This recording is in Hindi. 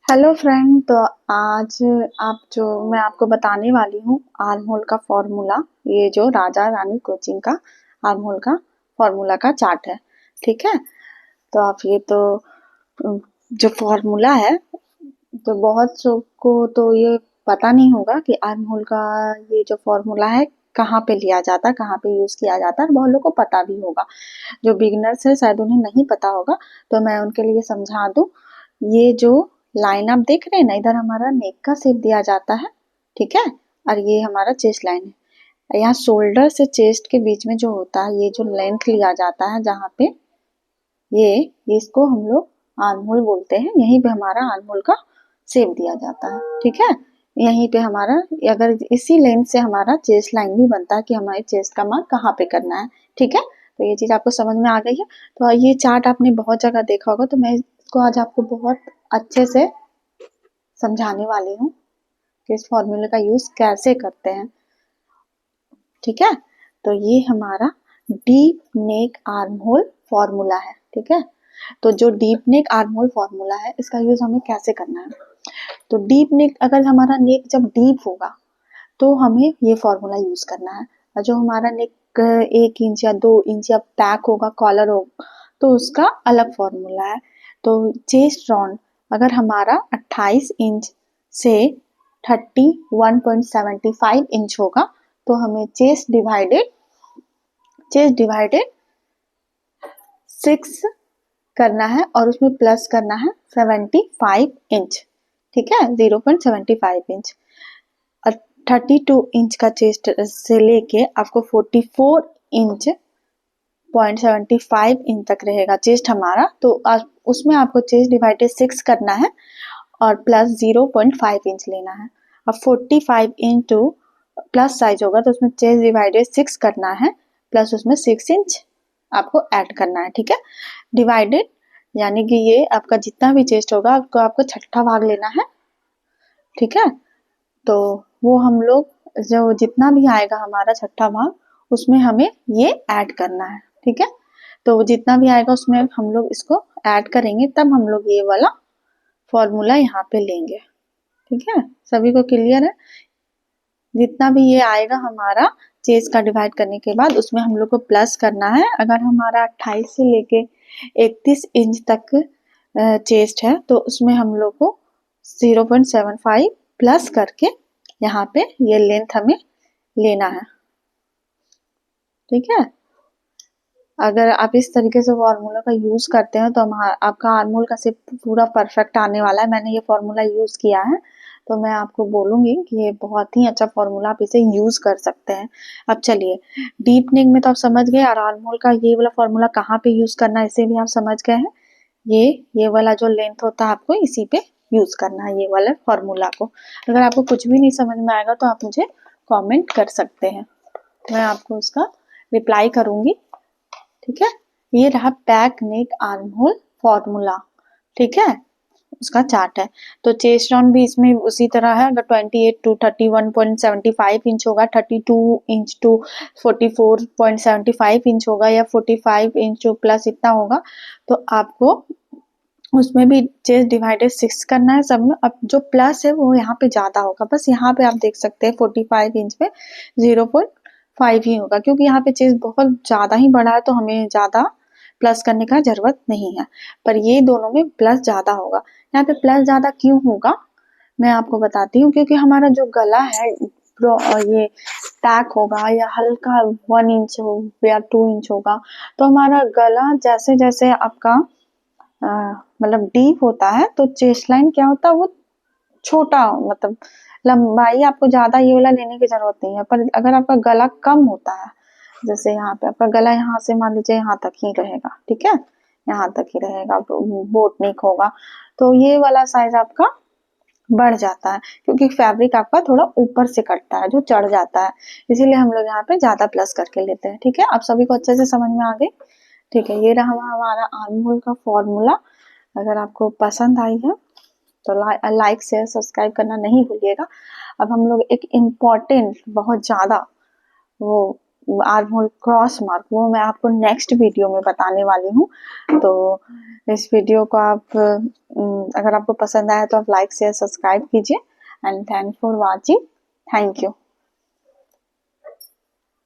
Hello friend. तो आज मैं आपको बताने वाली हूँ आर्म होल का फॉर्मूला। ये जो राजा रानी कोचिंग का आर्म होल का फॉर्मूला का चार्ट है। ठीक है। तो आप ये तो जो फॉर्मूला है, तो बहुत को तो ये पता नहीं होगा कि आर्म होल का ये जो फॉर्मूला है कहाँ पे लिया जाता है, कहाँ पे यूज किया जाता है। और बहुत लोग को पता भी होगा। जो बिगिनर्स है शायद उन्हें नहीं पता होगा, तो मैं उनके लिए समझा दूं। ये जो लाइन आप देख रहे हैं ना, इधर हमारा नेक का शेप दिया जाता है। ठीक है। और ये हमारा चेस्ट लाइन है। यहाँ शोल्डर से चेस्ट के बीच में जो होता है, ये जो लेंथ लिया जाता है, जहाँ पे ये इसको हम लोग आर्म होल बोलते हैं। यहीं पे हमारा आर्म होल का शेप दिया जाता है। ठीक है। यहीं पे हमारा, अगर इसी लेंथ से हमारा चेस्ट लाइन भी बनता है कि हमारे चेस्ट का मार्क कहाँ पे करना है। ठीक है। तो ये चीज आपको समझ में आ गई है। तो ये चार्ट आपने बहुत जगह देखा होगा, तो मैं इसको आज आपको बहुत अच्छे से समझाने वाली हूँ कि इस फॉर्मूले का यूज कैसे करते हैं। ठीक है। तो ये हमारा deep neck arm hole formula है। ठीक है। तो जो deep neck arm hole formula है, इसका यूज हमें कैसे करना है। तो डीप नेक, अगर हमारा नेक जब डीप होगा तो हमें ये फॉर्मूला यूज करना है। और जो हमारा नेक 1 इंच या 2 इंच या पैक होगा, कॉलर होगा, तो उसका अलग फॉर्मूला है। तो चेस्ट राउंड अगर हमारा 28 इंच से 31.75 इंच होगा, तो हमें चेस्ट डिवाइडेड 6 करना है और उसमें प्लस करना है 75 इंच। ठीक है। 0.75 इंच। और 32 इंच का चेस्ट से लेके आपको 44.75 इंच तक रहेगा चेस्ट हमारा। तो उसमें आपको चेस्ट डिवाइडेड 6 करना है और प्लस 0.5 इंच लेना है। अब 45 इंटू प्लस साइज होगा, तो उसमें चेस्ट डिवाइडेड 6 करना है, प्लस उसमें 6 इंच आपको ऐड करना है। ठीक है। डिवाइडेड यानी कि ये आपका जितना भी चेस्ट होगा, आपको छठा भाग लेना है। ठीक है। तो वो हम लोग जो जितना भी आएगा हमारा छठा भाग, उसमें हमें ये ऐड करना है। ठीक है। तो जितना भी आएगा उसमें हम लोग इसको ऐड करेंगे, तब हम लोग ये वाला फॉर्मूला यहाँ पे लेंगे। ठीक है। सभी को क्लियर है। जितना भी ये आएगा हमारा चेस्ट का डिवाइड करने के बाद, उसमें हम लोग को प्लस करना है। अगर हमारा 28 से लेके 31 इंच तक चेस्ट है, तो उसमें हम लोग को 0.75 प्लस करके यहाँ पे ये लेंथ हमें लेना है। ठीक है। अगर आप इस तरीके से फॉर्मूला का यूज करते हैं, तो आपका आर्म होल का शेप पूरा परफेक्ट आने वाला है। मैंने ये फॉर्मूला यूज किया है, तो मैं आपको बोलूंगी कि ये बहुत ही अच्छा फॉर्मूला, आप इसे यूज कर सकते हैं। अब चलिए, डीप नेक में तो आप समझ गए, और आर्म होल का ये वाला फॉर्मूला कहाँ पे यूज करना है इसे भी आप समझ गए हैं। ये वाला जो लेंथ होता है, आपको इसी पे यूज करना है ये वाला फॉर्मूला को। अगर आपको कुछ भी नहीं समझ में आएगा, तो आप मुझे कॉमेंट कर सकते हैं, मैं आपको उसका रिप्लाई करूंगी। ठीक है। ये रहा back neck arm hole formula. ठीक है। उसका चार्ट है। तो चेस्ट राउंड भी इसमें उसी तरह है। अगर 28 टू 31.75 इंच होगा, 32 इंच टू 44.75 इंच होगा, या 45 इंच टू प्लस इतना होगा, तो आपको उसमें भी चेस्ट डिवाइडेड 6 करना है सब में। अब जो प्लस है वो यहाँ पे ज्यादा होगा, बस यहाँ पे आप देख सकते हैं 45 इंच पे 0.5 ही होगा, क्योंकि यहाँ पे चेस्ट बहुत ज्यादा ही बड़ा है, तो हमें ज्यादा प्लस करने का जरूरत नहीं है। पर ये दोनों में प्लस ज्यादा होगा। यहाँ पे प्लस ज्यादा क्यों होगा, मैं आपको बताती हूँ। क्योंकि हमारा जो गला है, ये पैक होगा या हल्का 1 इंच हो या 2 इंच होगा, तो हमारा गला जैसे जैसे आपका मतलब डीप होता है, तो चेस्ट लाइन क्या होता है, वो छोटा, मतलब लंबाई आपको ज्यादा ये वाला लेने की जरूरत नहीं है। पर अगर आपका गला कम होता है, जैसे यहाँ पे आपका गला यहाँ से मान लीजिए यहाँ तक ही रहेगा, ठीक है, यहाँ तक ही रहेगा, बोट नेक होगा, तो ये वाला साइज आपका बढ़ जाता है, क्योंकि फैब्रिक आपका थोड़ा ऊपर से कटता है, जो चढ़ जाता है। इसीलिए हम लोग यहाँ पे ज्यादा प्लस करके लेते हैं। ठीक है। आप सभी को अच्छे से समझ में आ गई। ठीक है। ये रहा हमारा आर्म होल का फॉर्मूला। अगर आपको पसंद आई है, तो लाइक शेयर सब्सक्राइब करना नहीं भूलिएगा। अब हम लोग एक इम्पॉर्टेंट, बहुत ज्यादा वो आर्म होल क्रॉस मार्क, वो मैं आपको नेक्स्ट वीडियो में बताने वाली हूँ। तो इस वीडियो को आप अगर आपको पसंद आया तो आप लाइक शेयर सब्सक्राइब कीजिए and thank for watching. Thank you.